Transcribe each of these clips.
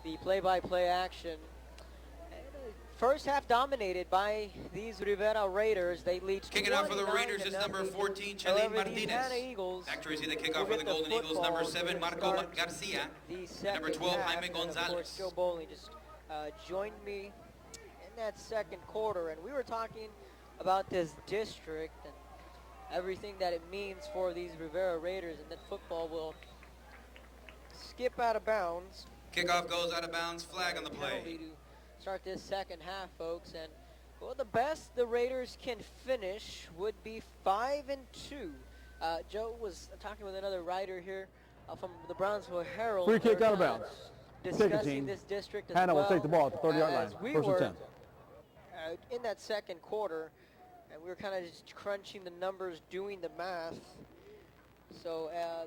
the play-by-play action. First half dominated by these Rivera Raiders. They lead 29-0. Kicking out for the Raiders is number 14, Chalene Martinez. Hanna Eagles. Back to receive the kickoff for the Golden Eagles, number 7, Marco Garcia. And number 12, Jaime Gonzalez. Of course, Joe Bowling just joined me in that second quarter, and we were talking about this district and everything that it means for these Rivera Raiders, and that football will skip out of bounds. Kickoff goes out of bounds, flag on the play. Start this second half, folks, and well, the best the Raiders can finish would be 5-2. Joe was talking with another writer here from the Brownsville Herald. Free kick out of bounds. Discussing this district as Hanna well. will take the ball at the 30-yard line. We First were and 10. In that second quarter, and we were kind of just crunching the numbers, doing the math. So pass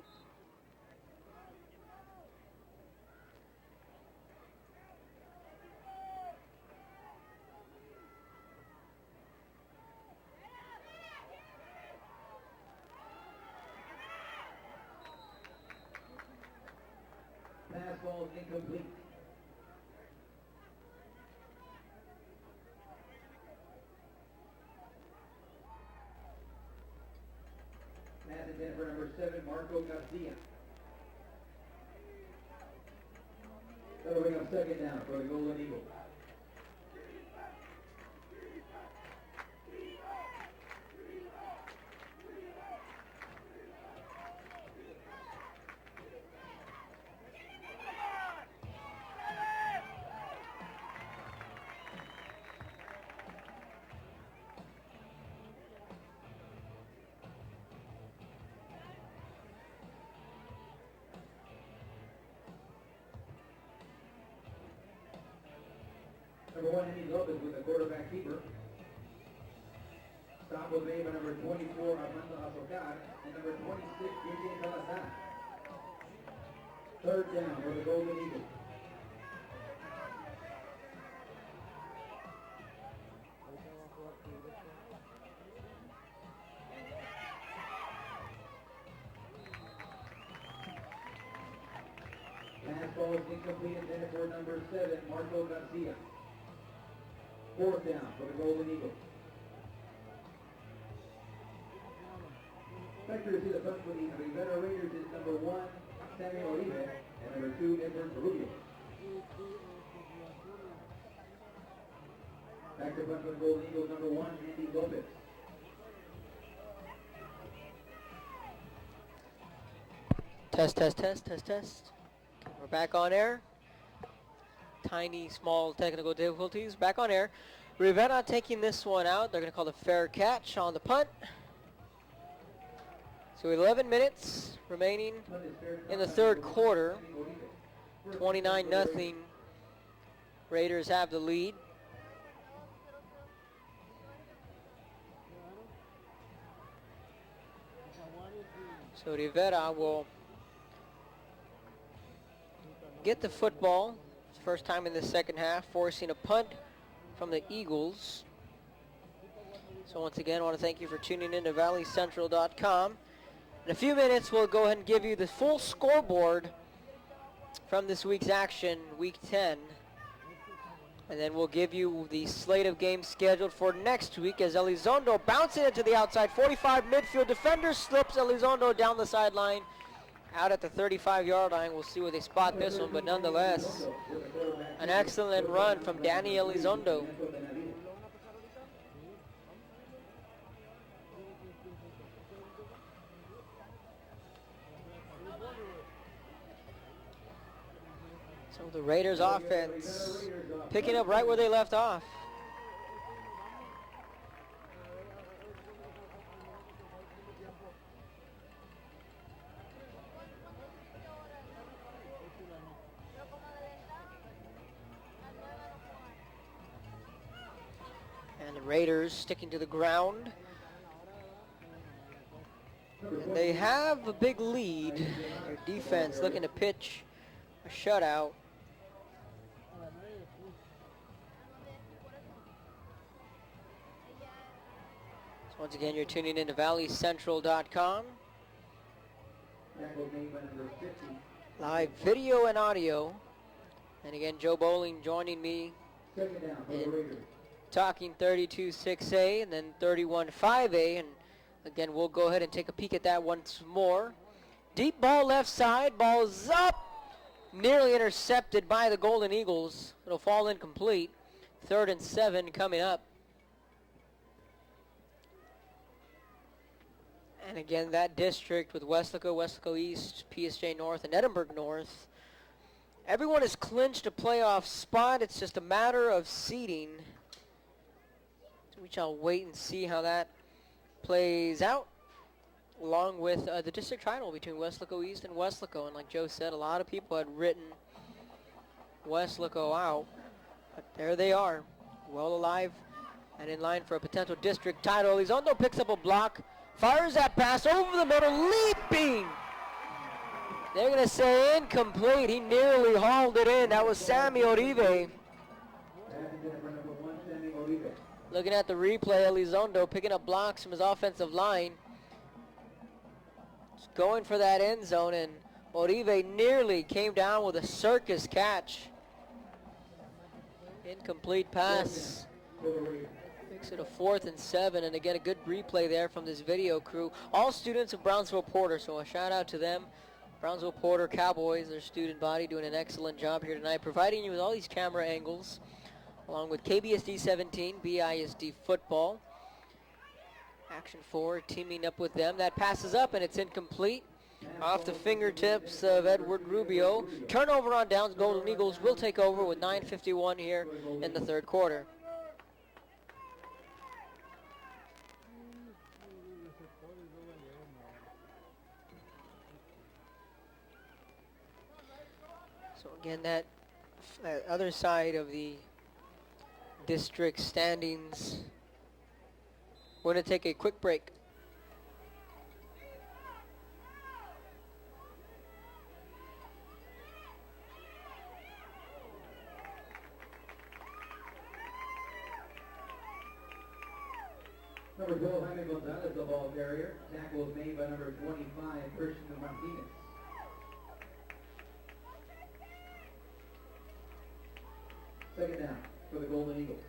ball is incomplete. Pass is in for number 7, Marco Garcia. That'll bring up second down for the Golden Eagles. Number 1, Henry Lopez with the quarterback keeper. Stop was made by number 24, Armando Azocar, and number 26, J.J. Salazar. Third down for the Golden Eagles. Pass ball is incomplete, intended for number 7, Marco Garcia. Fourth down for the Golden Eagles. Back to receive the punt for the Rivera Raiders is number 1, Samuel Oribe, and number 2, Edward Rubio. Back to punt for the Golden Eagles, number 1, Andy Lopez. Test. We're back on air. Tiny, small technical difficulties. Back on air. Rivera taking this one out. They're going to call it a fair catch on the punt. So 11 minutes remaining in the third quarter. 29-0. Raiders have the lead. So Rivera will get the football. First time in the second half, forcing a punt from the Eagles. So once again, I want to thank you for tuning in to valleycentral.com. In a few minutes, we'll go ahead and give you the full scoreboard from this week's action, Week 10. And then we'll give you the slate of games scheduled for next week as Elizondo bouncing it to the outside. 45 midfield defender slips Elizondo down the sideline. Out at the 35-yard line. We'll see where they spot this one, but nonetheless, an excellent run from Danny Elizondo. So the Raiders offense picking up right where they left off. And the Raiders sticking to the ground. And they have a big lead. Their defense looking to pitch a shutout. So once again, you're tuning in to valleycentral.com. Live video and audio And again, Joe Bowling joining me Second down for the in Raiders. talking 32-6A and then 31-5A. And again, we'll go ahead and take a peek at that once more. Deep ball left side, ball's up. Nearly intercepted by the Golden Eagles. It'll fall incomplete. 3rd and 7 coming up. And again, that district with Weslaco, Weslaco East, PSJ North, and Edinburgh North. Everyone has clinched a playoff spot. It's just a matter of seeding. So we shall wait and see how that plays out, along with the district title between Weslaco East and Weslaco. And like Joe said, a lot of people had written Weslaco out. But there they are, well alive and in line for a potential district title. Elizondo picks up a block, fires that pass over the middle, leaping. They're going to say incomplete. He nearly hauled it in. That was Sammy Oribe. Pass intended for number 1, Sammy Oribe. Looking at the replay, Elizondo picking up blocks from his offensive line. Just going for that end zone, and Oribe nearly came down with a circus catch. Incomplete pass. For the Raiders. Makes it a 4th and 7, and again, a good replay there from this video crew. All students of Brownsville Porter, so a shout out to them. Brownsville Porter Cowboys, their student body, doing an excellent job here tonight, providing you with all these camera angles, along with KBSD 17, BISD football. Action 4 teaming up with them. That passes up, and it's incomplete. Off the fingertips of Edward Rubio. Turnover on downs. Golden Eagles will take over with 9:51 here in the 3rd quarter. So again, that other side of the district standings. We're going to take a quick break. Number 12, Jaime Gonzalez, the ball carrier. Tackle was made by number 25, Christian Martinez. Second down for the Golden Eagles.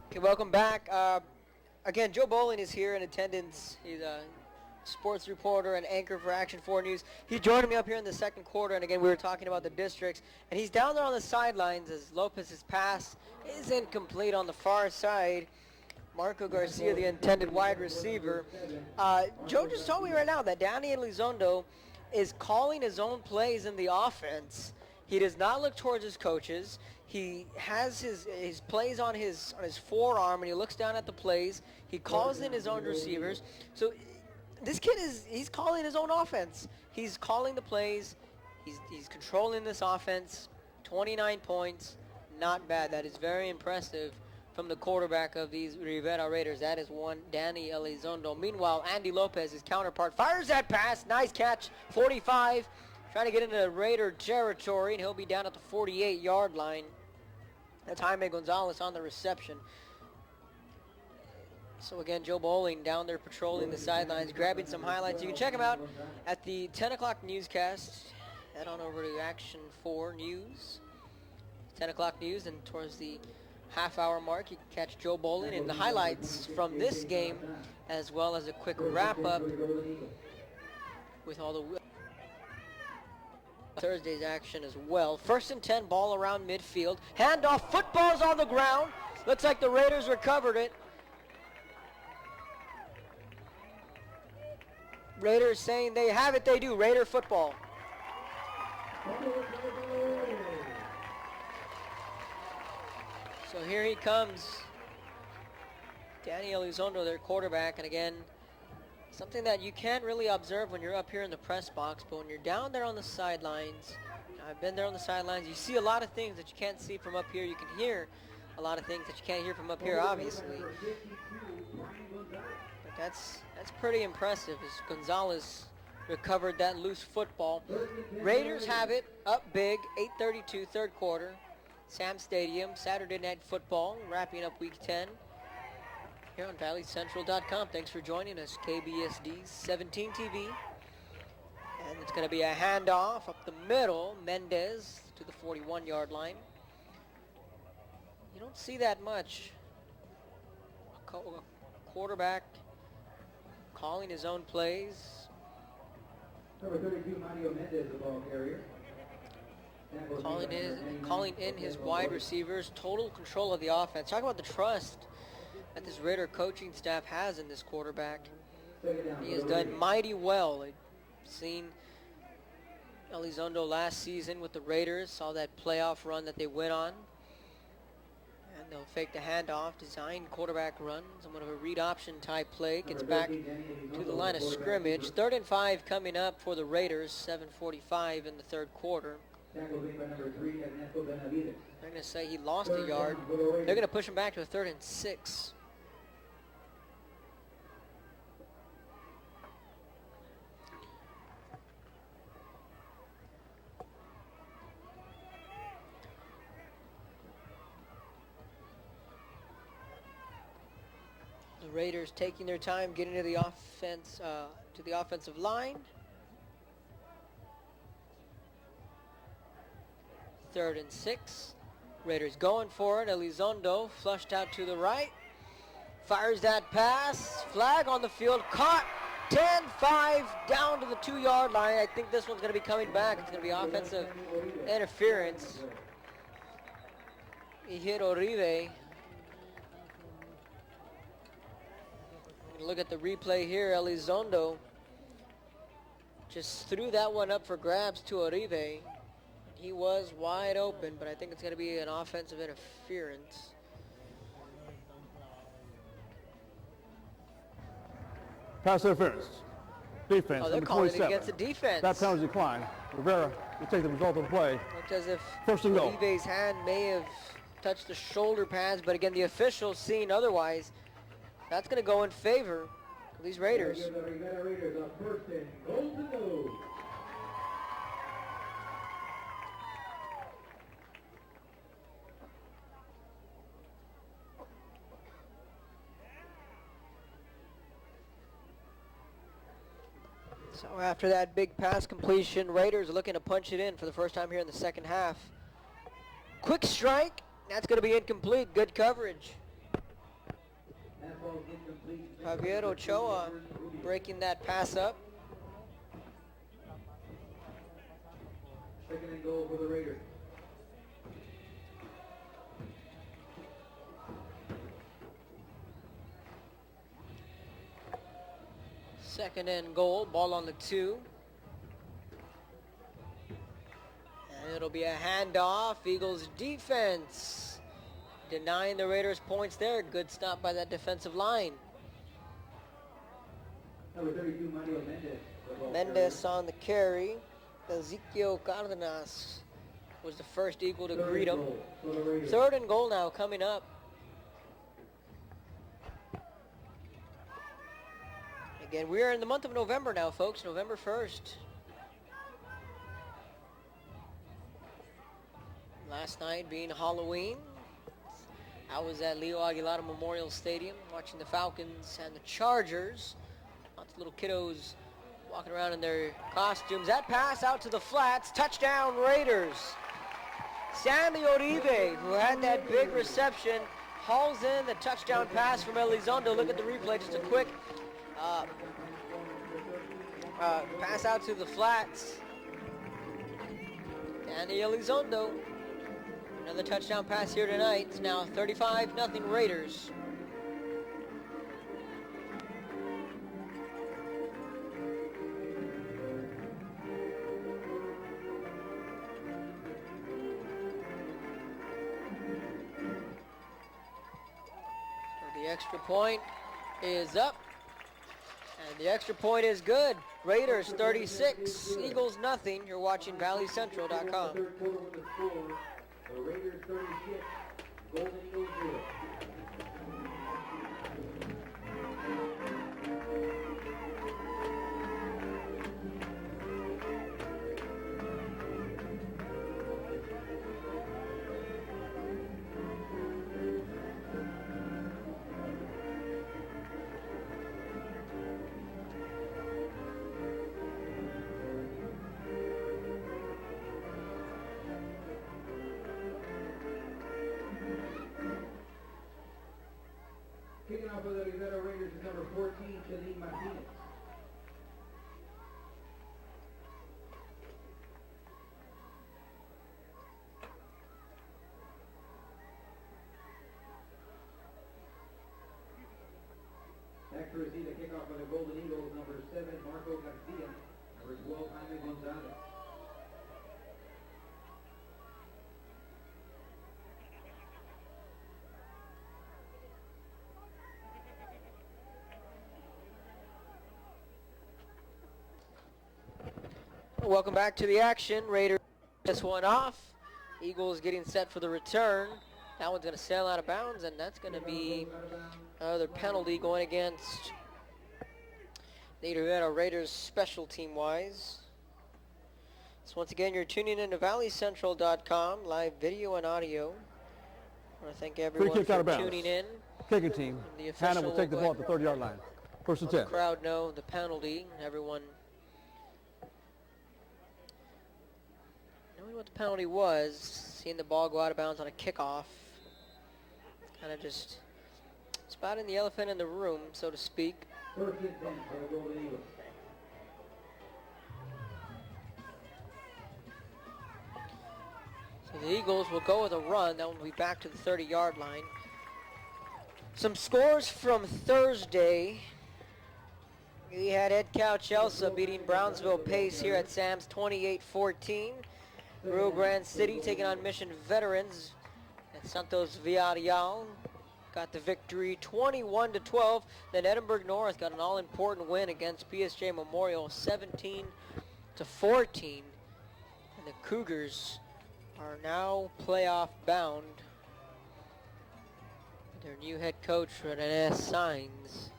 Okay, welcome back. Again, Joe Bowling is here in attendance. He's a sports reporter and anchor for Action 4 News. He's joining me up here in the 2nd quarter, and again, we were talking about the districts. And he's down there on the sidelines as Lopez's pass is incomplete on the far side. Marco Garcia, the intended wide receiver. Joe just told me right now that Danny Elizondo is calling his own plays in the offense. He does not look towards his coaches. He has his plays on his forearm, and he looks down at the plays. He calls in his own receivers. So this kid he's calling his own offense. He's calling the plays. He's controlling this offense. 29 points, not bad. That is very impressive from the quarterback of these Rivera Raiders. That is one Danny Elizondo. Meanwhile, Andy Lopez, his counterpart, fires that pass. Nice catch, 45. Trying to get into Raider territory, and he'll be down at the 48-yard line. That's Jaime Gonzalez on the reception. So again, Joe Bowling down there patrolling the sidelines, grabbing some highlights. You can check him out at the 10 o'clock newscast. Head on over to Action 4 News. 10 o'clock news, and towards the half-hour mark, you can catch Joe Bowling and the highlights from this game, as well as a quick wrap-up with all the Thursday's action as well. 1st and 10, ball around midfield. Handoff, football's on the ground. Looks like the Raiders recovered it. Raiders saying they have it, they do. Raider football. So here he comes. Danny Elizondo, their quarterback, and again, something that you can't really observe when you're up here in the press box, but when you're down there on the sidelines, I've been there on the sidelines, you see a lot of things that you can't see from up here. You can hear a lot of things that you can't hear from up here, obviously. But that's pretty impressive as Gonzalez recovered that loose football. Raiders have it up big, 8:32, 3rd quarter. Sam Stadium, Saturday Night Football, wrapping up Week 10. Here on ValleyCentral.com. Thanks for joining us, KBSD 17 TV. And it's going to be a handoff up the middle. Mendez to the 41-yard line. You don't see that much. A quarterback calling his own plays. Number 32, Mario Mendez, the ball carrier. Calling in his wide receivers. Total control of the offense. Talk about the trust that this Raider coaching staff has in this quarterback. He has done mighty well. I've seen Elizondo last season with the Raiders. Saw that playoff run that they went on. And they'll fake the handoff, design quarterback run, somewhat of a read option type play. Gets back to the line of scrimmage. 3rd and 5 coming up for the Raiders. 7:45 in the third quarter. They're going to say he lost a yard. They're going to push him back to a 3rd and 6. The Raiders taking their time getting to the offense, to the offensive line. 3rd and 6. Raiders going for it. Elizondo flushed out to the right. Fires that pass. Flag on the field. Caught. 10-5 down to the 2-yard line. I think this one's going to be coming back. It's going to be offensive interference. He hit Uribe. Look at the replay here. Elizondo just threw that one up for grabs to Uribe. He was wide open, but I think it's going to be an offensive interference. Pass interference. Defense, Oh, they're number calling it 27. against the defense. That penalty declined. Rivera will take the result of the play. Looked as if 1st and goal. Uribe's hand may have touched the shoulder pads, but again, the officials seeing otherwise. That's going to go in favor of these Raiders. The Rivera Raiders on 1st and goal to go. So after that big pass completion, Raiders are looking to punch it in for the first time here in the second half. Quick strike. That's going to be incomplete. Good coverage. Javier Ochoa breaking that pass up. 2nd and goal for the Raiders. Second and goal, ball on the 2. And it'll be a handoff. Eagles defense denying the Raiders points there. Good stop by that defensive line. Number 32, Mario Mendez. Mendez on the carry. Ezequiel Cardenas was the first Eagle to greet him. 3rd and goal now coming up. Again, we are in the month of November now, folks. November 1st. Last night being Halloween. I was at Leo Aguilar Memorial Stadium watching the Falcons and the Chargers. Lots of little kiddos walking around in their costumes. That pass out to the flats. Touchdown Raiders. Sammy Uribe, who had that big reception, hauls in the touchdown pass from Elizondo. Look at the replay. Just a quick pass out to the flats. Danny Elizondo. Another touchdown pass here tonight. It's now 35-0 Raiders. So the extra point is up. And the extra point is good. Raiders 36, Eagles nothing. You're watching ValleyCentral.com. Third quarter with the score. The Raiders 36, Golden Eagles 0. Golden Eagles, number 7, Marco Garcia. Number 12, Jaime Gonzalez. Welcome back to the action. Raiders this one off. Eagles getting set for the return. That one's going to sail out of bounds, and that's going to be another penalty going against the Rivera Raiders special team wise. So once again, you're tuning in to valleycentral.com, live video and audio. I want to thank everyone for tuning in. Kicking team. Hanna will take the ball at the 30-yard line. First and 10. The crowd know the penalty. Everyone knowing what the penalty was, seeing the ball go out of bounds on a kickoff. Kind of just spotting the elephant in the room, so to speak. First and 10 for the Golden Eagles. So the Eagles will go with a run. That one will be back to the 30-yard line. Some scores from Thursday. We had Ed Cow-Chelsea beating Brownsville Pace here at Sam's 28-14. Rio Grande City taking on Mission Veterans at Santos Villarreal. Got the victory 21-12. Then Edinburgh North got an all-important win against PSJ Memorial 17-14. And the Cougars are now playoff bound. Their new head coach, René Signs.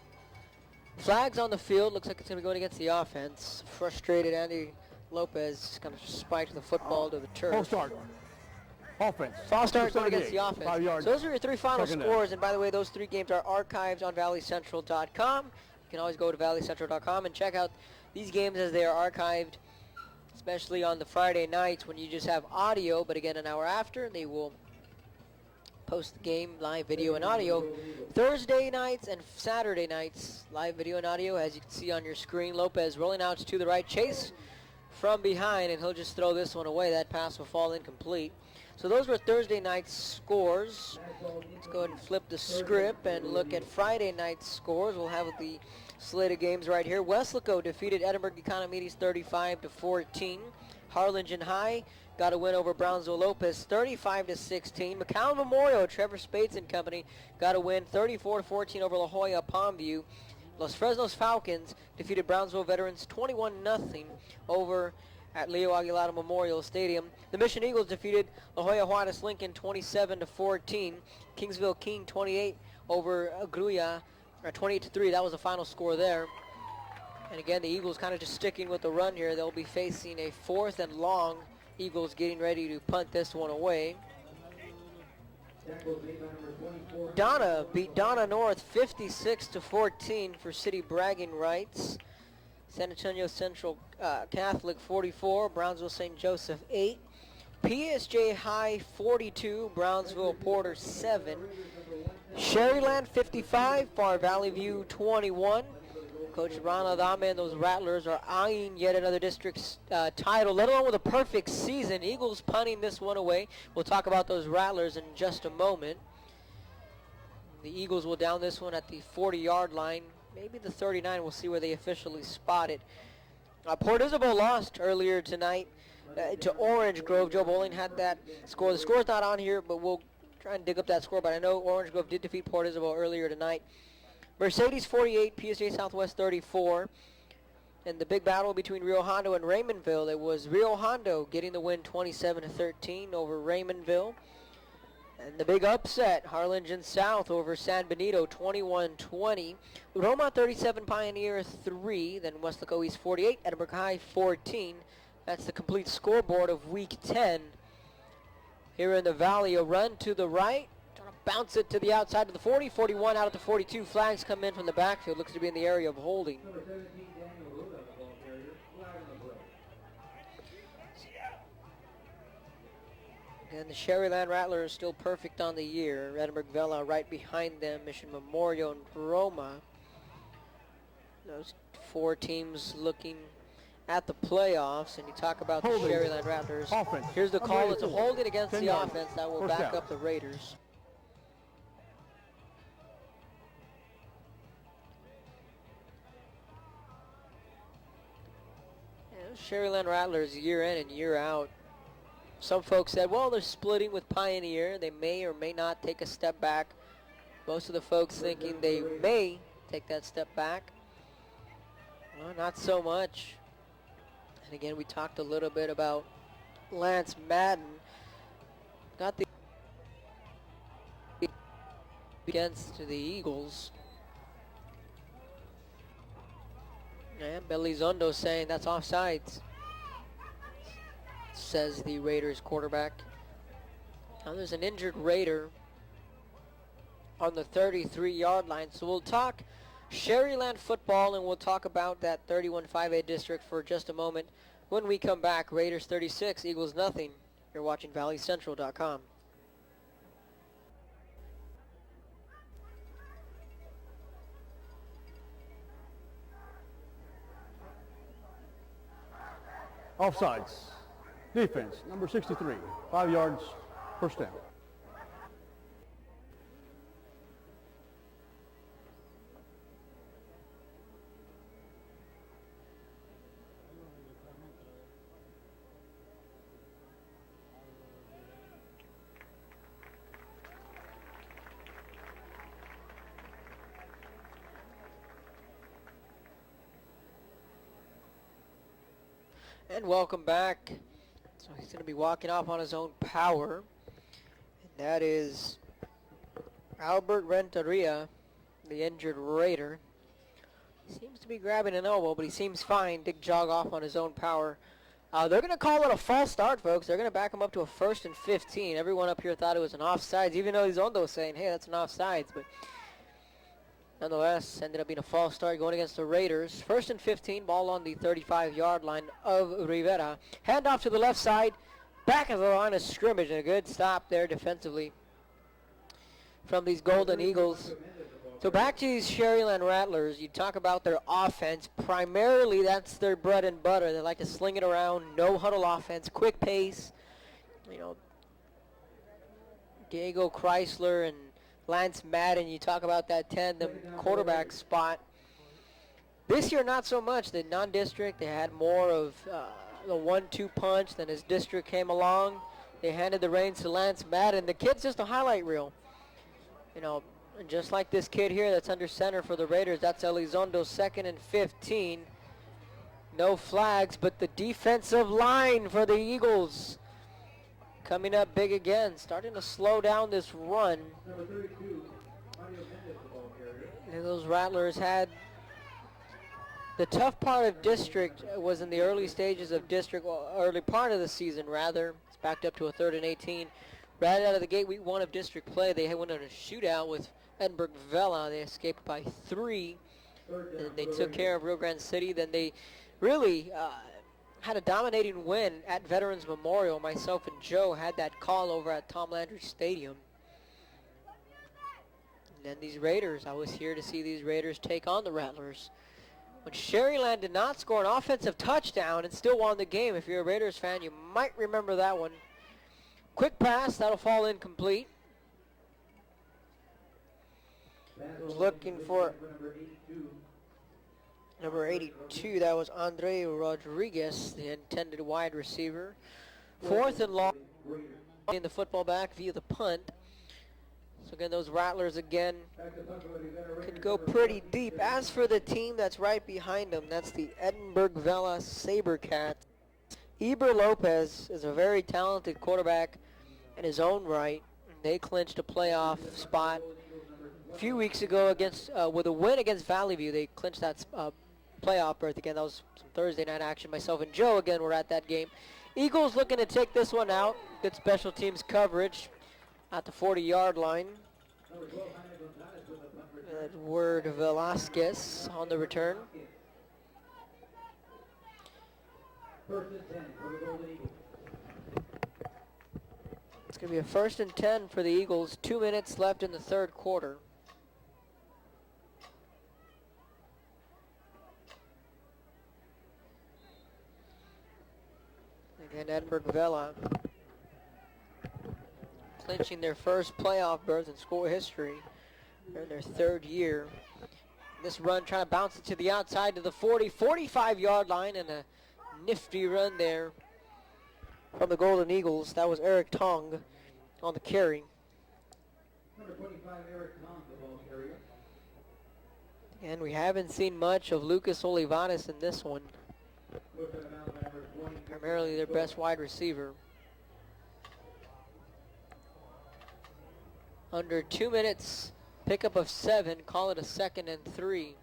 Flags on the field. Looks like it's going to be going against the offense. Frustrated Andy Lopez kind of spiked the football to the turf. False start. Offense. False start going against the offense. 5 yards. So those are your three final Second scores. down. And by the way, those three games are archived on valleycentral.com. You can always go to valleycentral.com and check out these games as they are archived, especially on the Friday nights when you just have audio. But again, an hour after, they will post the game, live video and audio. Thursday nights and Saturday nights, live video and audio, as you can see on your screen. Lopez rolling out to the right, chase from behind, and he'll just throw this one away. That pass will fall incomplete. So those were Thursday night's scores. Let's go ahead and flip the script and look at Friday night's scores. We'll have the slate of games right here. Weslaco defeated Edinburgh Economides 35-14. Harlingen High got a win over Brownsville Lopez 35-16. McCown Memorial, Trevor Spades and company got a win 34-14 over La Jolla Palmview. Los Fresnos Falcons defeated Brownsville Veterans 21-0 over at Leo Aguilar Memorial Stadium. The Mission Eagles defeated La Jolla Juarez Lincoln 27-14. Kingsville King 28 over Gruya, 28-3. That was the final score there. And again, the Eagles kind of just sticking with the run here. They'll be facing a 4th and long. Eagles getting ready to punt this one away. Donna beat Donna North 56-14 for city bragging rights. San Antonio Central Catholic 44, Brownsville St. Joseph 8. PSJ High 42, Brownsville Porter 7. Sherryland 55, Far Valley View 21. Coach Ron Adame and those Rattlers are eyeing yet another district's title, let alone with a perfect season. Eagles punting this one away. We'll talk about those Rattlers in just a moment. The Eagles will down this one at the 40-yard line. Maybe the 39. We'll see where they officially spot it. Port Isabel lost earlier tonight to Orange Grove. Joe Bowling had that score. The score's not on here, but we'll try and dig up that score. But I know Orange Grove did defeat Port Isabel earlier tonight. Mercedes 48, PSJ Southwest 34. And the big battle between Rio Hondo and Raymondville, it was Rio Hondo getting the win 27-13 over Raymondville. And the big upset, Harlingen South over San Benito 21-20. Roma 37, Pioneer 3. Then Weslaco East 48, Edinburgh High 14. That's the complete scoreboard of Week 10. Here in the Valley, a run to the right. Bounce it to the outside of the 40, 41 out of the 42. Flags come in from the backfield. Looks to be in the area of holding. Number 17, Daniel Ruda, the ball carrier. Flag on the play. And the Sherryland Rattlers still perfect on the year. Edinburgh Vella right behind them. Mission Memorial and Roma. Those four teams looking at the playoffs. And you talk about Holding. the Sherryland Rattlers. Offense. Here's the call. It's a holding against 10 the yards. offense. That will First back down. up the Raiders. Sherryland Rattlers year in and year out. Some folks said, well, they're splitting with Pioneer. They may or may not take a step back. Most of the folks thinking they may take that step back. Well, not so much. And again, we talked a little bit about Lance Madden. Got the against the Eagles. And Belizondo saying that's offsides, says the Raiders quarterback. Now there's an injured Raider on the 33-yard line. So we'll talk Sherryland football, and we'll talk about that 31-5A district for just a moment. When we come back, Raiders 36, Eagles nothing. You're watching ValleyCentral.com. Offsides. Defense, number 63. 5 yards, first down. And welcome back. So he's going to be walking off on his own power. And that is Albert Renteria, the injured Raider. Seems to be grabbing an elbow, but he seems fine. Big jog off on his own power. They're going to call it a false start, folks. They're going to back him up to a 1st and 15. Everyone up here thought it was an offsides, even though Elizondo was saying, hey, that's an offsides. But nonetheless, ended up being a false start going against the Raiders. 1st and 15, ball on the 35-yard line of Rivera. Handoff to the left side, back of the line of scrimmage, and a good stop there defensively from these Golden Eagles. So back to these Sherryland Rattlers, you talk about their offense. Primarily, that's their bread and butter. They like to sling it around, no huddle offense, quick pace. You know, Diego Chrysler and Lance Madden, you talk about that tandem quarterback spot. This year, not so much. The non-district, they had more of the 1-2 punch. Then as district came along, they handed the reins to Lance Madden. The kid's just a highlight reel. You know, and just like this kid here that's under center for the Raiders, that's Elizondo, 2nd and 15. No flags, but the defensive line for the Eagles coming up big again, starting to slow down this run. And those Rattlers had the tough part of district was in the early stages of district, early part of the season rather. It's backed up to a 3rd and 18. Right out of the gate, week 1 of district play, they went on a shootout with Edinburgh Vela. They escaped by 3, and they took care of Rio Grande City. Then they really had a dominating win at Veterans Memorial. Myself and Joe had that call over at Tom Landry Stadium. And then these Raiders, I was here to see these Raiders take on the Rattlers. When Sherryland did not score an offensive touchdown and still won the game, if you're a Raiders fan, you might remember that one. Quick pass, that'll fall incomplete. Looking for number 82, that was Andre Rodriguez, the intended wide receiver. 4th and long, in the football back via the punt. So again, those Rattlers again could go pretty deep. As for the team that's right behind them, that's the Edinburgh Vela Sabercats. Eber Lopez is a very talented quarterback in his own right. They clinched a playoff spot a few weeks ago against with a win against Valley View. They clinched that playoff berth again. That was some Thursday night action. Myself and Joe again were at that game. Eagles looking to take this one out. Good special teams coverage at the 40-yard line. Edward Velasquez on the return. It's going to be a 1st and 10 for the Eagles. 2 minutes left in the 3rd quarter. Again, Edinburgh Vela clinching their first playoff berth in school history. They're in their 3rd year. This run trying to bounce it to the outside to the 40, 45-yard line, and a nifty run there from the Golden Eagles. That was Eric Tong on the carry. Number 25, Eric Tong, the ball carrier. And we haven't seen much of Lucas Olivares in this one. Primarily their best wide receiver. Under 2 minutes, pickup of 7, call it a 2nd and 3.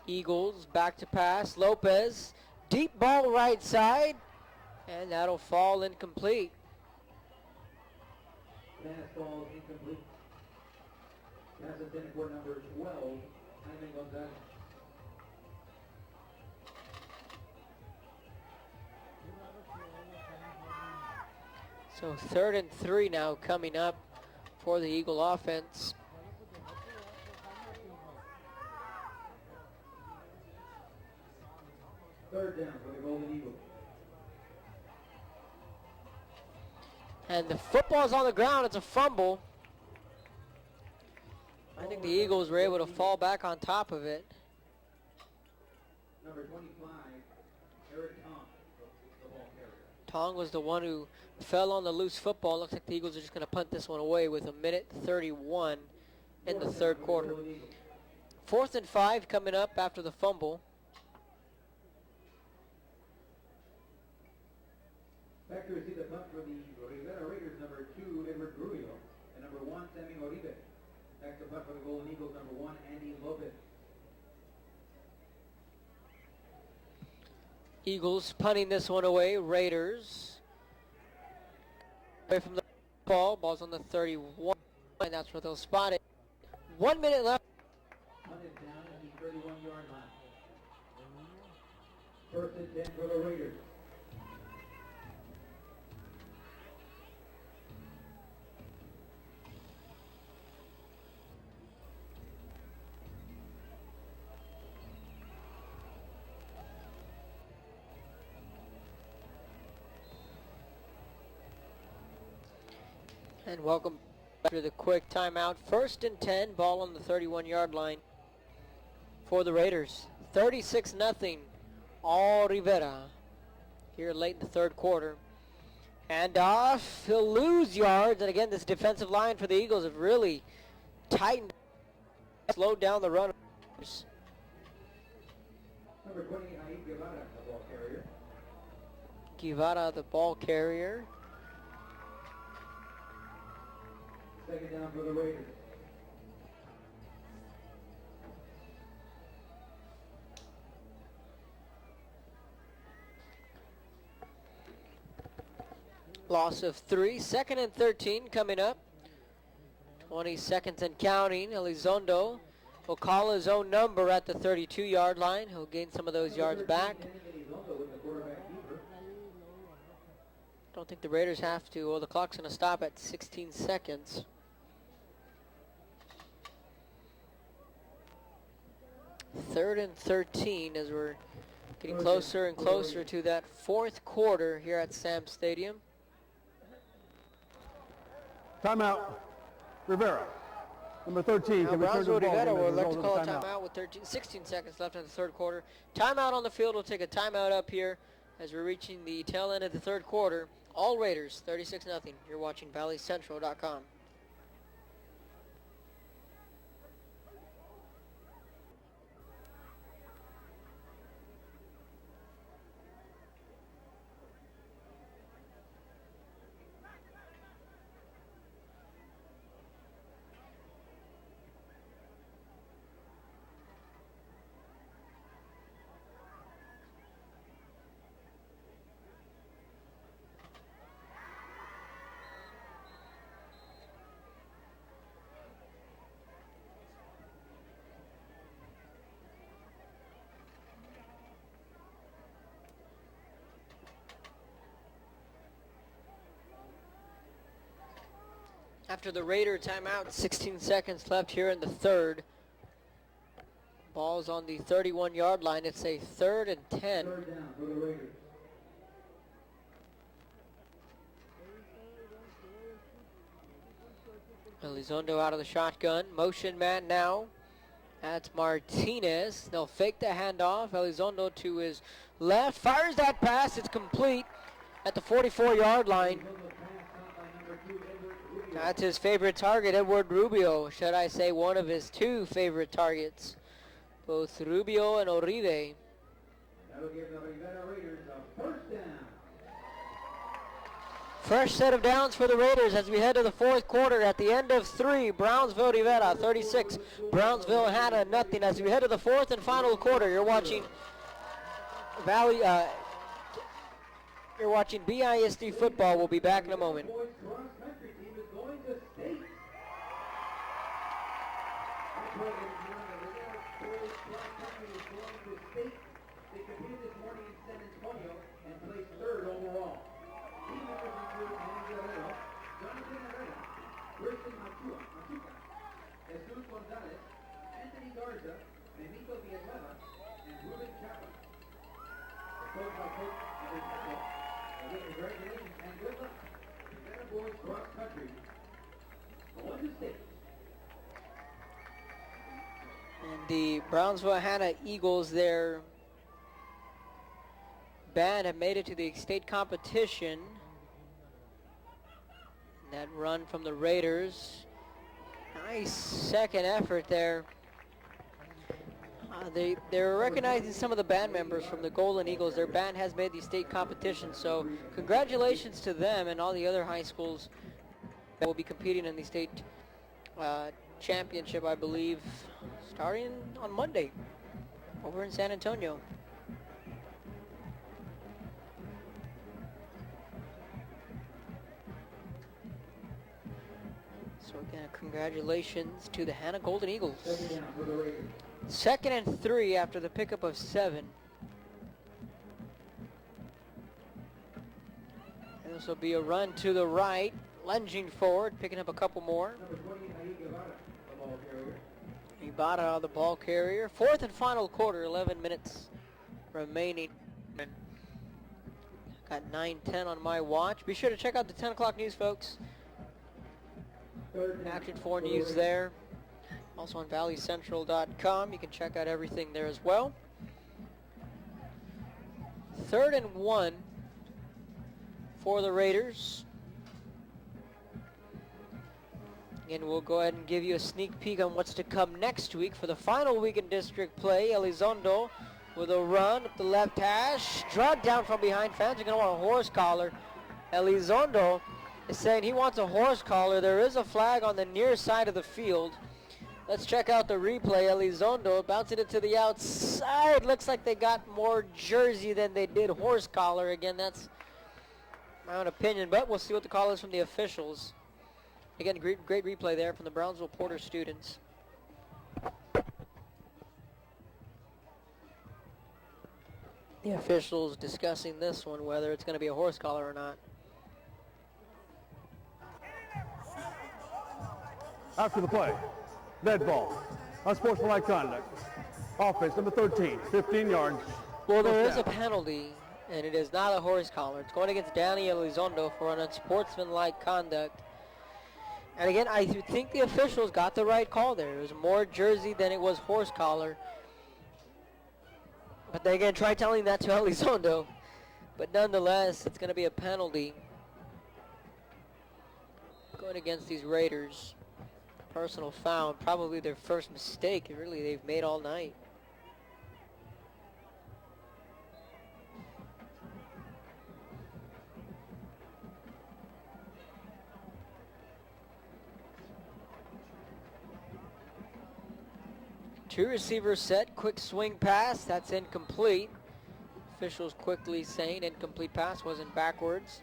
Eagles back to pass. Lopez, deep ball right side, and that'll fall incomplete. Pass ball incomplete. Pass intended for number 12, Jaime Gonzalez. So 3rd and 3 now coming up for the Eagle offense. Third down for the Golden Eagles. And the football's on the ground. It's a fumble. I think the Eagles were able to fall back on top of it. Number 25, Eric Tong, the ball carrier. Tong was the one who fell on the loose football. Looks like the Eagles are just going to punt this one away with 1:31 in the 3rd quarter. 4th and 5 coming up after the fumble. Back to receive the punt for the Rivera Raiders, number 2, Edward Rubio, and number 1, Sammy Oribe. Back to punt for the Golden Eagles, number 1, Andy Lopez. Eagles punting this one away. Raiders away from the ball. Ball's on the 31, and that's where they'll spot it. 1 minute left. Punted down at the 31-yard line. 1st and 10 for the Raiders. And welcome back to the quick timeout. 1st and 10, ball on the 31-yard line for the Raiders. 36-0, all Rivera here late in the 3rd quarter. And off, he'll lose yards. And again, this defensive line for the Eagles have really tightened, slowed down the run. Number 20, Aid Guevara, the ball carrier. Guevara, the ball carrier. 2nd down for the Raiders. Loss of 3. 2nd and 13 coming up. 20 seconds and counting. Elizondo will call his own number at the 32-yard line. He'll gain some of those yards back. Don't think the Raiders have to. Well, the clock's going to stop at 16 seconds. Third and 13 as we're getting closer and closer to that 4th quarter here at Sam Stadium. Timeout. Rivera. Number 13. Now Can return to the ball. Rivera Game would as a like to result call a of the timeout with 16 seconds left in the 3rd quarter. Timeout on the field. We'll take a timeout up here as we're reaching the tail end of the 3rd quarter. All Raiders, 36-0. You're watching ValleyCentral.com. After the Raider timeout, 16 seconds left here in the 3rd. Ball's on the 31-yard line. It's a 3rd and 10. 3rd down for the Raiders. Elizondo out of the shotgun. Motion man now That's Martinez. They'll fake the handoff. Elizondo to his left. Fires that pass. It's complete at the 44-yard line. That's his favorite target, Edward Rubio. Should I say one of his two favorite targets. Both Rubio and Uribe. That'll give the Rivera Raiders a first down. Fresh set of downs for the Raiders as we head to the fourth quarter. At the end of 3, Brownsville Rivera 36, Brownsville Hanna nothing. As we head to the fourth and final quarter, you're watching BISD football. We'll be back in a moment. Boys cross-country team is going to state. That's right, ladies and gentlemen, the Rivera boys cross-country is going to state. They competed this morning in San Antonio and placed 3rd overall. Team members include Manny Guerrero, Jonathan Herrera, Christian Machuca, Jesus Gonzalez, Anthony Garza, Benito Villanueva, and Ruben Chapa. The coach by Coach Ricardo. Again, congratulations and good luck. Rivera boys cross country going to state. And the Brownsville Hanna Eagles, their band, have made it to the state competition. That run from the Raiders. Nice second effort there. They're recognizing some of the band members from the Golden Eagles. Their band has made the state competition, so congratulations to them and all the other high schools that will be competing in the state championship, I believe, starting on Monday over in San Antonio. So again, congratulations to the Hanna Golden Eagles. 2nd and 3 after the pickup of 7. And this will be a run to the right, lunging forward, picking up a couple more. Ibarra on the ball carrier. 4th and final quarter, 11 minutes remaining. Got 9:10 on my watch. Be sure to check out the 10 o'clock news, folks. Action 4 news there. Also on valleycentral.com. You can check out everything there as well. 3rd and 1 for the Raiders. And we'll go ahead and give you a sneak peek on what's to come next week for the final week in district play. Elizondo with a run up the left hash. Dragged down from behind. Fans are going to want a horse collar. Elizondo is saying he wants a horse collar. There is a flag on the near side of the field. Let's check out the replay. Elizondo bouncing it to the outside. Looks like they got more jersey than they did horse collar. Again, that's my own opinion, but we'll see what the call is from the officials. Again, great replay there from the Brownsville Porter students. The officials discussing this one, whether it's going to be a horse collar or not. After the play, dead ball, unsportsmanlike conduct. Offense, number 13, 15 yards. Well, there is a penalty, and it is not a horse collar. It's going against Danny Elizondo for an unsportsmanlike conduct. And again, I think the officials got the right call there. It was more jersey than it was horse collar. But they again try telling that to Elizondo. But nonetheless, it's going to be a penalty going against these Raiders. Personal foul, probably their first mistake really they've made all night. Two receivers set, quick swing pass, that's incomplete. Officials quickly saying incomplete pass, wasn't backwards.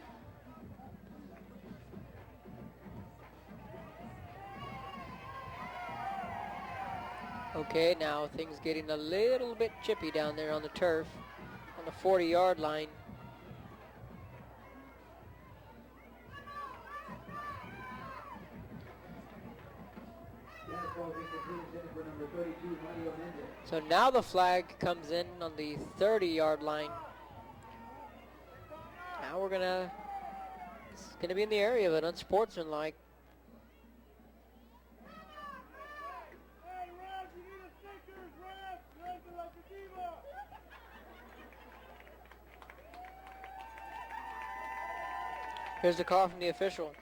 Okay, now things getting a little bit chippy down there on the turf, on the 40-yard line. So now the flag comes in on the 30-yard line. Now it's gonna be in the area of an unsportsmanlike. Here's the call from the official.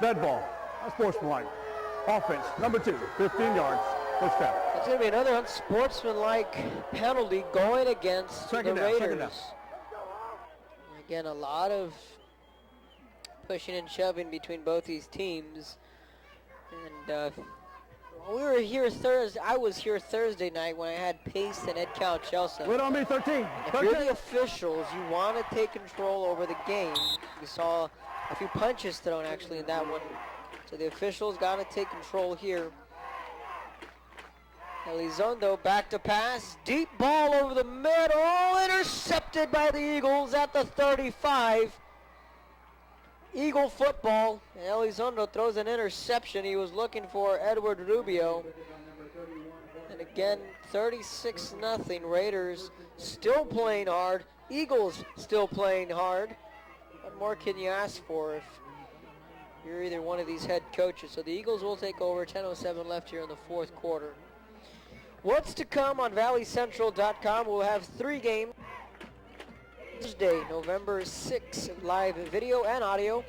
Dead ball. Unsportsmanlike. Offense, number 2, 15 yards. First down. It's going to be another unsportsmanlike penalty going against the Raiders. Second down. Again, a lot of pushing and shoving between both these teams. And we were here Thursday. I was here Thursday night when I had Pace and Ed Cal-Chelsea. Wait on me, 13. If you're the officials, you want to take control over the game. We saw a few punches thrown actually in that one. So the officials got to take control here. Elizondo back to pass. Deep ball over the middle. Intercepted by the Eagles at the 35. Eagle football. And Elizondo throws an interception. He was looking for Edward Rubio. And again, 36-0. Raiders still playing hard. Eagles still playing hard. What more can you ask for if you're either one of these head coaches? So the Eagles will take over. 10:07 left here in the fourth quarter. What's to come on ValleyCentral.com? We'll have 3 games. Thursday, November 6th, live video and audio.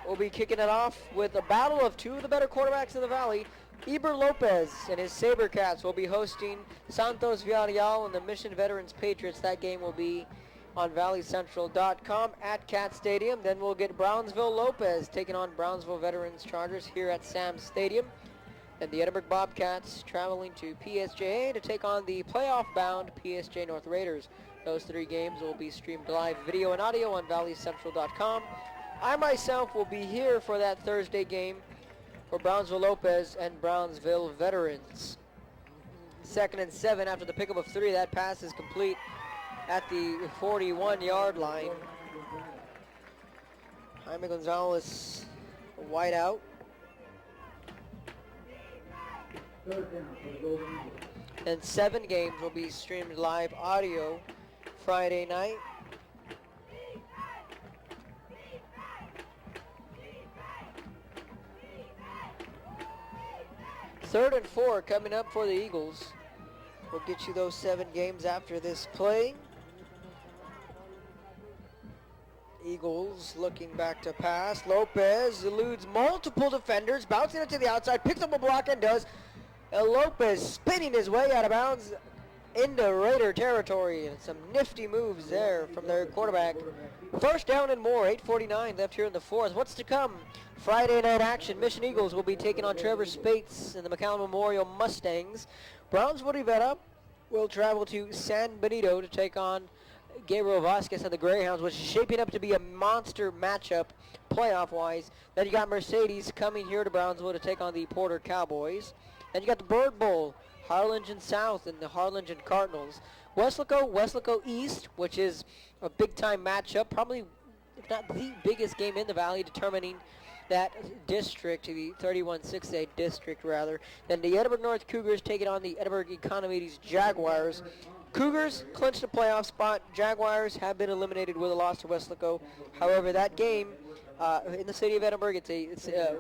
We'll be kicking it off with a battle of 2 of the better quarterbacks in the Valley. Eber Lopez and his Sabercats will be hosting Santos Villarreal and the Mission Veterans Patriots. That game will be on ValleyCentral.com at Cat Stadium. Then we'll get Brownsville Lopez taking on Brownsville Veterans Chargers here at Sam Stadium. And the Edinburgh Bobcats traveling to PSJA to take on the playoff-bound PSJ North Raiders. Those 3 games will be streamed live video and audio on ValleyCentral.com. I myself will be here for that Thursday game for Brownsville Lopez and Brownsville Veterans. 2nd and 7 after the pickup of 3. That pass is complete at the 41-yard line. Jaime Gonzalez wide out. And 7 games will be streamed live audio Friday night. Third and 4 coming up for the Eagles. We'll get you those 7 games after this play. Eagles looking back to pass. Lopez eludes multiple defenders, bouncing it to the outside, picks up a block and does. Lopez spinning his way out of bounds into Raider territory. And some nifty moves there from their quarterback. First down and more, 8:49 left here in the fourth. What's to come? Friday night action. Mission Eagles will be taking on Trevor Spates and the McAllen Memorial Mustangs. Brownsville Rivera will travel to San Benito to take on Gabriel Vasquez and the Greyhounds, which is shaping up to be a monster matchup playoff-wise. Then you got Mercedes coming here to Brownsville to take on the Porter Cowboys. Then you got the Bird Bowl, Harlingen South and the Harlingen Cardinals. Weslaco East, which is a big-time matchup, probably, if not the biggest game in the Valley, determining that district, the 31-6A district, rather. Then the Edinburgh North Cougars taking on the Edinburgh Economies Jaguars. Cougars clinched a playoff spot. Jaguars have been eliminated with a loss to Weslaco. However, that game in the city of Edinburgh, it's a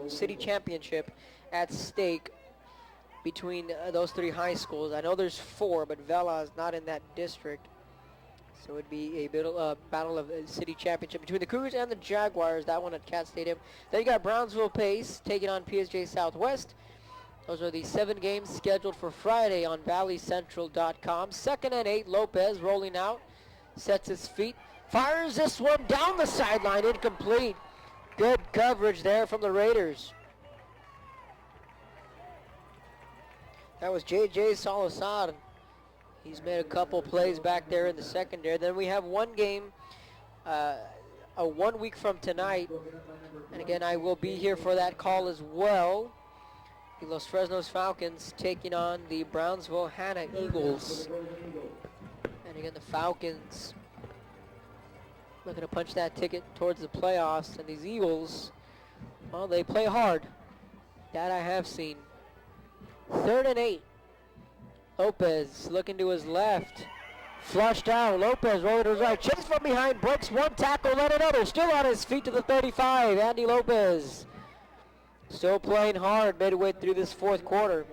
city championship at stake between those 3 high schools. I know there's 4, but Vela is not in that district. So it would be a battle of a city championship between the Cougars and the Jaguars, that one at Cat Stadium. Then you got Brownsville Pace taking on PSJ Southwest. Those are the 7 games scheduled for Friday on ValleyCentral.com. 2nd and 8, Lopez rolling out, sets his feet, fires this one down the sideline, incomplete. Good coverage there from the Raiders. That was J.J. Salazar. He's made a couple plays back there in the secondary. Then we have 1 game, 1 week from tonight. And again, I will be here for that call as well. The Los Fresnos Falcons taking on the Brownsville Hanna Eagles. And again, the Falcons looking to punch that ticket towards the playoffs. And these Eagles, well, they play hard. That I have seen. 3rd and 8. Lopez looking to his left. Flushed out. Lopez rolling to his right. Chase from behind. Breaks 1 tackle, then another. Still on his feet to the 35. Andy Lopez. Still playing hard midway through this fourth quarter.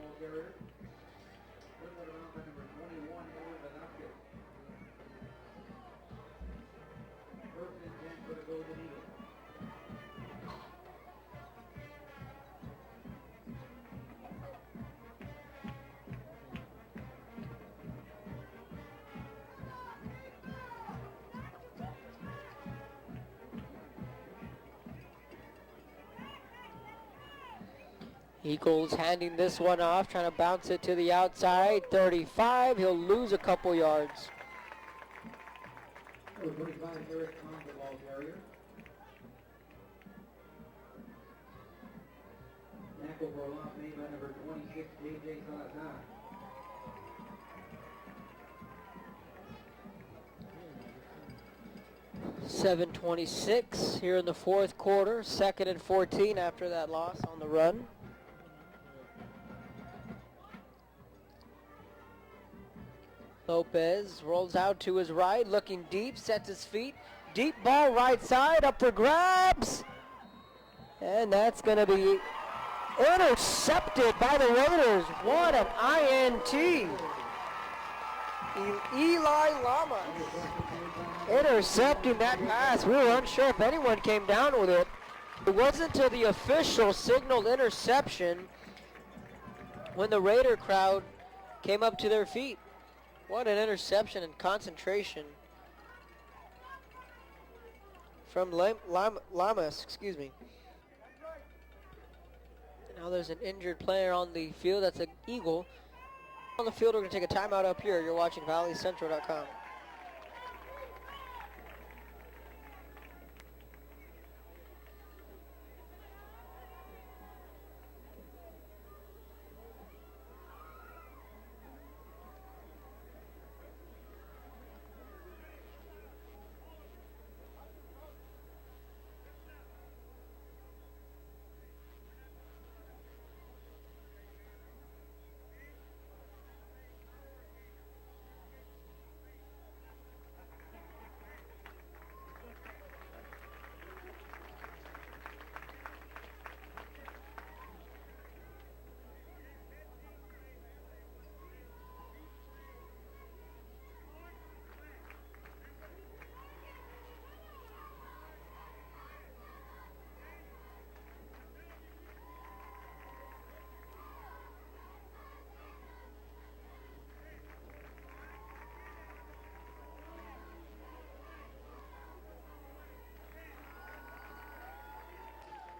Eagles handing this one off, trying to bounce it to the outside. 35, he'll lose a couple yards. Number 25, Eric Kahn, the ball carrier. Tackle for a loss made by number 26, J.J. Salazar. .726 here in the fourth quarter. 2nd and 14 after that loss on the run. Lopez rolls out to his right, looking deep, sets his feet. Deep ball right side, up for grabs. And that's going to be intercepted by the Raiders. What an INT. Eli Lamas intercepting that pass. We were unsure if anyone came down with it. It wasn't until the official signaled interception when the Raider crowd came up to their feet. What an interception and concentration from Lamas, excuse me. Now there's an injured player on the field. That's an Eagle. On the field, we're going to take a timeout up here. You're watching ValleyCentral.com.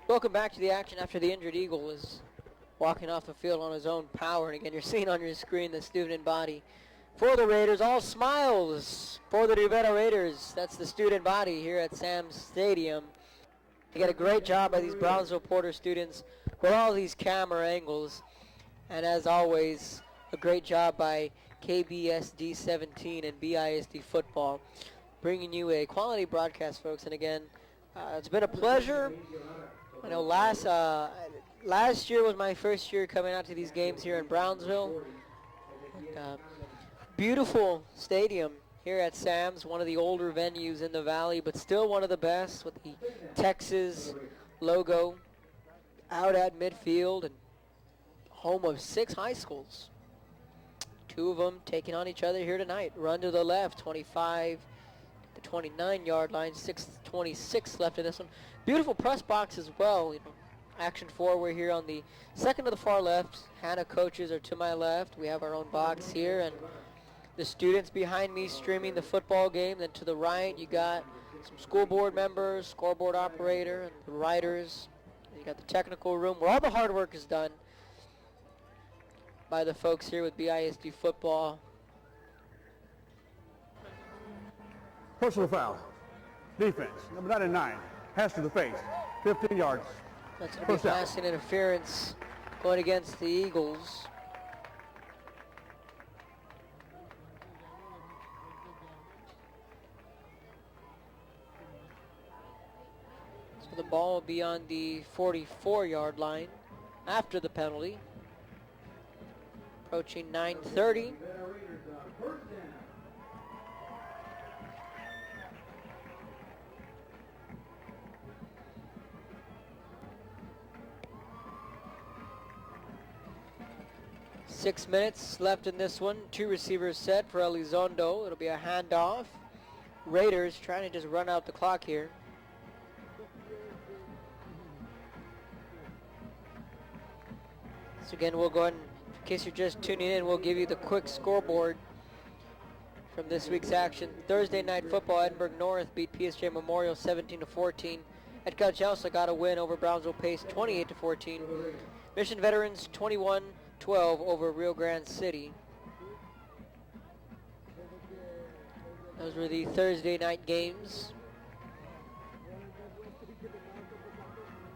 Welcome back to the action after the injured Eagle is walking off the field on his own power. And again, you're seeing on your screen the student body for the Raiders. All smiles for the Rivera Raiders. That's the student body here at Sam's Stadium. They got a great job by these Brownsville Porter students with all these camera angles. And as always, a great job by KBSD 17 and BISD football, bringing you a quality broadcast, folks. And again, it's been a pleasure. I know last year was my first year coming out to these games here in Brownsville. Beautiful stadium here at Sam's, one of the older venues in the valley, but still one of the best with the Texas logo out at midfield and home of 6 high schools. 2 of them taking on each other here tonight. Run to the left, 25 to 29-yard line, 6:26 left in this one. Beautiful press box as well. You know, Action 4, we're here on the second to the far left. Hanna coaches are to my left. We have our own box here, and the students behind me streaming the football game. Then to the right, you got some school board members, scoreboard operator, and the writers. You got the technical room where all the hard work is done by the folks here with BISD football. Personal foul. Defense, number 99, pass to the face, 15 yards. That's going to be passing interference going against the Eagles. So the ball will be on the 44-yard line after the penalty. Approaching 9:30. 6 minutes left in this one. 2 receivers set for Elizondo. It'll be a handoff. Raiders trying to just run out the clock here. So again, we'll go ahead and, in case you're just tuning in, we'll give you the quick scoreboard from this week's action. Thursday night football, Edinburgh North beat PSJ Memorial 17-14. Edcouch got a win over Brownsville Pace 28-14. Mission Veterans 21-12 over Rio Grande City. Those were the Thursday night games.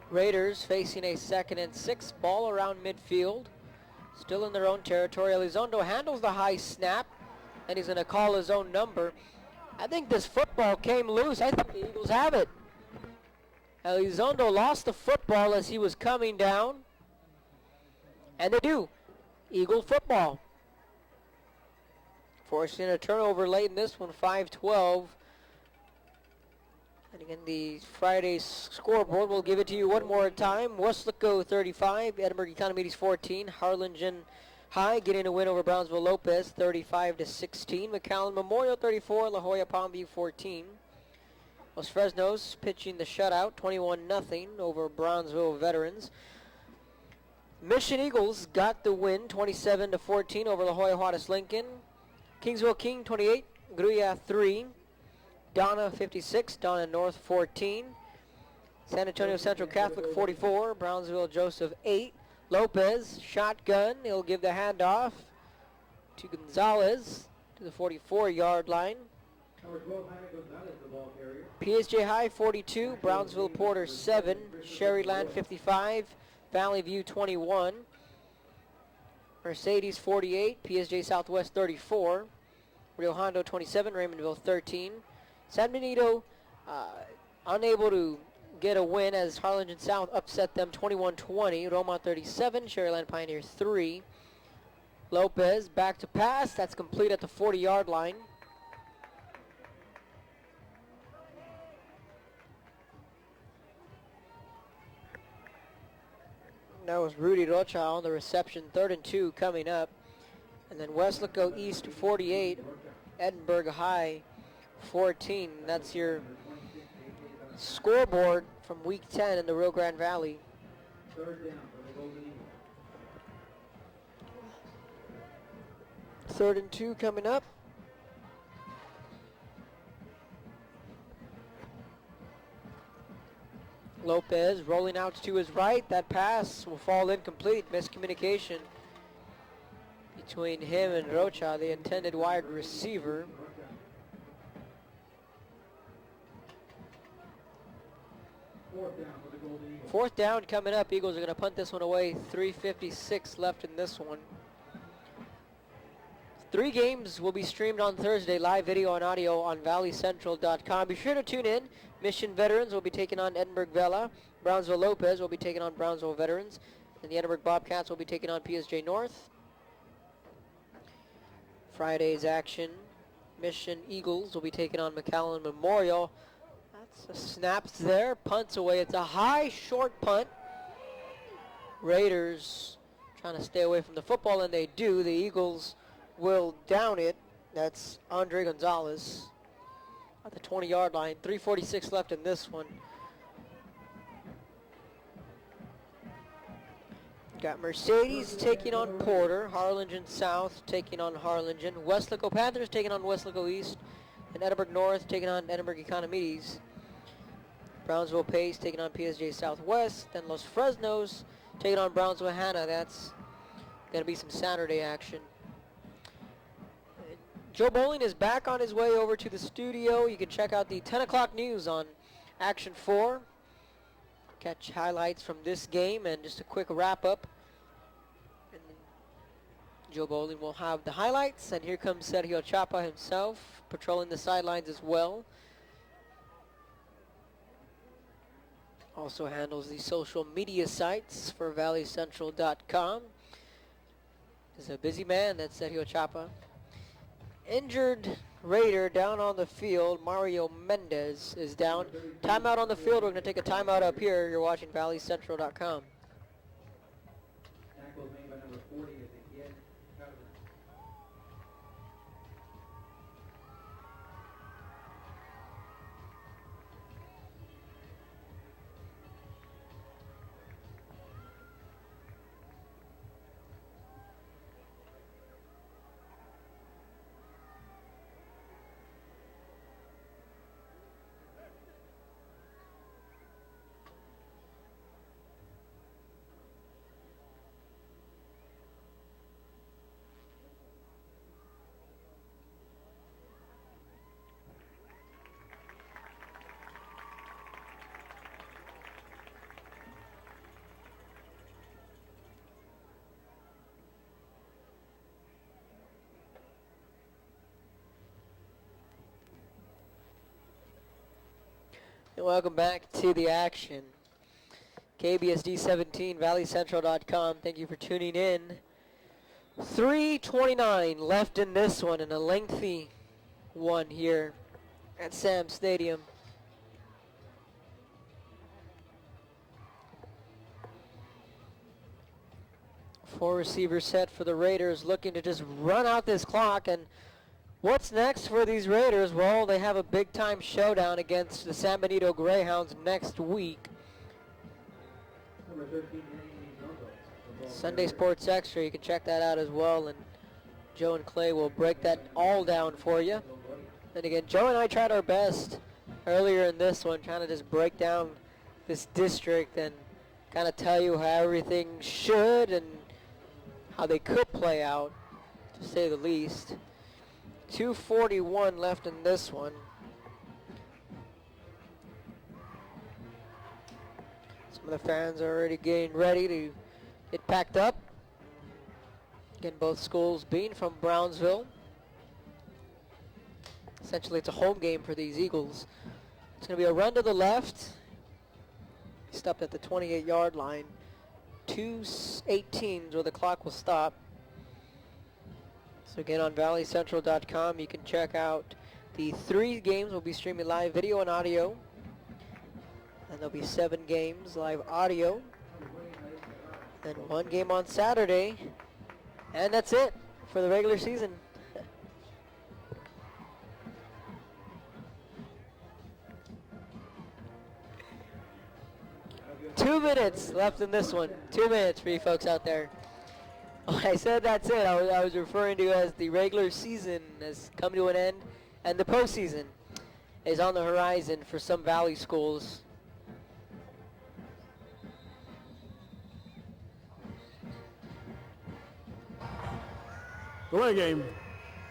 Raiders facing a 2nd and 6, ball around midfield. Still in their own territory. Elizondo handles the high snap, and he's going to call his own number. I think this football came loose. I think the Eagles have it. Elizondo lost the football as he was coming down. And they do. Eagle football. Forcing a turnover late in this one, 5-12. And again, the Friday scoreboard, we'll give it to you one more time. Westlaco 35, Edinburgh Economies 14. Harlingen High getting a win over Brownsville Lopez 35-16. McAllen Memorial 34, La Jolla Palmview 14. Los Fresnos pitching the shutout 21-0 over Brownsville Veterans. Mission Eagles got the win 27-14 over La Jolla Juarez Lincoln. Kingsville King 28, Gruya 3. Donna 56, Donna North 14. San Antonio Central Catholic 44, Brownsville Joseph 8. Lopez, shotgun, he'll give the handoff to Gonzalez to the 44-yard line. Number 12, Hanna Gonzalez, the ball carrier. PSJ High 42, Brownsville Porter 7, Sherryland 55, Valley View 21. Mercedes 48, PSJ Southwest 34, Rio Hondo 27, Raymondville 13. San Benito unable to get a win as Harlingen South upset them 21-20. Roma 37, Sherryland Pioneer 3. Lopez back to pass. That's complete at the 40-yard line. That was Rudy Rocha on the reception. 3rd and 2 coming up. And then Westlaco East 48, Edinburgh High 14. That's your scoreboard from Week 10 in the Rio Grande Valley. 3rd down for the Golden Eagles. 3rd and 2 coming up. Lopez rolling out to his right. That pass will fall incomplete. Miscommunication between him and Rocha, the intended wide receiver. Fourth down coming up. Eagles are going to punt this one away. 3:56 left in this one. 3 games will be streamed on Thursday, live video and audio on valleycentral.com. Be sure to tune in. Mission Veterans will be taking on Edinburgh Vela. Brownsville Lopez will be taking on Brownsville Veterans. And the Edinburgh Bobcats will be taking on PSJ North. Friday's action. Mission Eagles will be taking on McAllen Memorial. That's a snaps there. Punts away. It's a high, short punt. Raiders trying to stay away from the football, and they do. The Eagles will down it. That's Andre Gonzalez at the 20-yard line. 3:46 left in this one. Got Mercedes taking on Porter. Harlingen South taking on Harlingen. Westlaco Panthers taking on Westlaco East. And Edinburgh North taking on Edinburgh Economies. Brownsville Pace taking on PSJ Southwest. Then Los Fresnos taking on Brownsville Hanna. That's going to be some Saturday action. Joe Bowling is back on his way over to the studio. You can check out the 10 o'clock news on Action 4. Catch highlights from this game and just a quick wrap up. And Joe Bowling will have the highlights. And here comes Sergio Chapa himself, patrolling the sidelines as well. Also handles the social media sites for valleycentral.com. He's a busy man, that's Sergio Chapa. Injured Raider down on the field. Mario Mendez is down. Timeout on the field. We're going to take a timeout up here. You're watching valleycentral.com. Tackle made by number 40 as again. And welcome back to the action. KBSD 17, valleycentral.com. Thank you for tuning in. 3:29 left in this one, and a lengthy one here at Sam Stadium. Four receivers set for the Raiders, looking to just run out this clock. And what's next for these Raiders? Well, they have a big-time showdown against the San Benito Greyhounds next week. Sunday Sports Extra, you can check that out as well, and Joe and Clay will break that all down for you. And again, Joe and I tried our best earlier in this one, trying to just break down this district and kind of tell you how everything should and how they could play out, to say the least. 2:41 left in this one. Some of the fans are already getting ready to get packed up. Again, both schools being from Brownsville. Essentially, it's a home game for these Eagles. It's going to be a run to the left. Stopped at the 28-yard line. 2:18 where the clock will stop. So again, on valleycentral.com, you can check out the 3 games. We'll be streaming live video and audio. And there'll be 7 games live audio. Then 1 game on Saturday. And that's it for the regular season. 2 minutes left in this one. 2 minutes for you folks out there. When I said that's it, I was referring to as the regular season has come to an end, and the postseason is on the horizon for some Valley schools. The away game,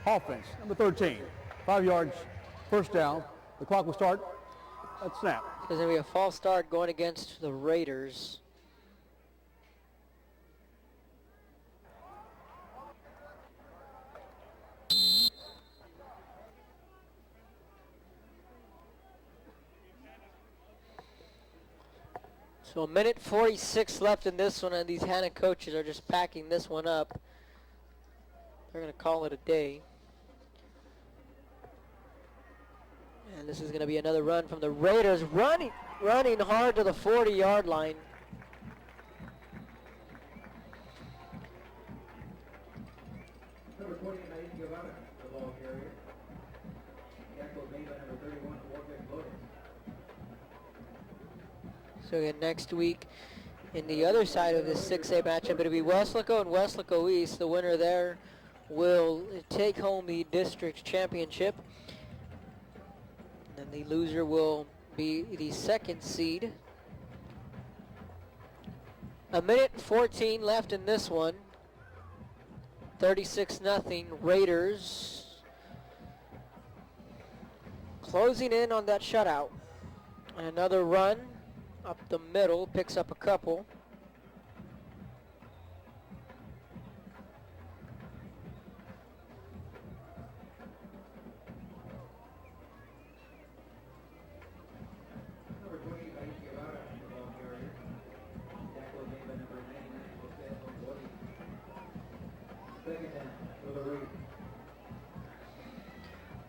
offense, number 13. 5 yards, first down. The clock will start at snap. There's going to be a false start going against the Raiders. So a minute 46 left in this one, and these Hanna coaches are just packing this one up. They're going to call it a day. And this is going to be another run from the Raiders, running hard to the 40-yard line. Number 20, Rivera, the ball carrier. Number 31, So again, next week, in the other side of this 6A matchup, it'll be Weslaco and Weslaco East. The winner there will take home the district championship. And the loser will be the 2nd seed. A minute 14 left in this one. 36-0 Raiders. Closing in on that shutout. And another run up the middle, picks up a couple.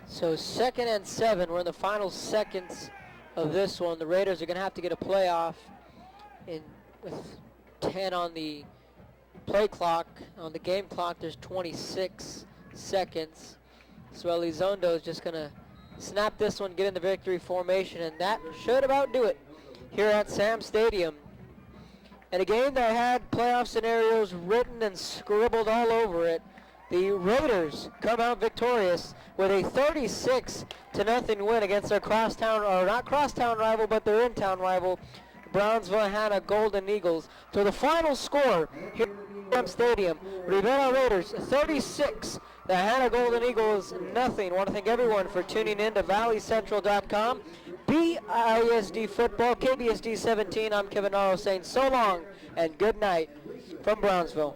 So 2nd and 7. We're in the final seconds of this one. The Raiders are going to have to get a playoff with 10 on the play clock. On the game clock, there's 26 seconds. So Elizondo is just going to snap this one, get in the victory formation, and that should about do it here at Sam Stadium. And a game that had playoff scenarios written and scribbled all over it. The Raiders come out victorious with a 36-0 win against their crosstown, or not crosstown rival, but their in-town rival, Brownsville Hanna Golden Eagles. So the final score here at Sam Stadium, Rivera Raiders 36, the Hanna Golden Eagles nothing. I want to thank everyone for tuning in to valleycentral.com. BISD Football, KBSD 17. I'm Kevin Naro saying so long and good night from Brownsville.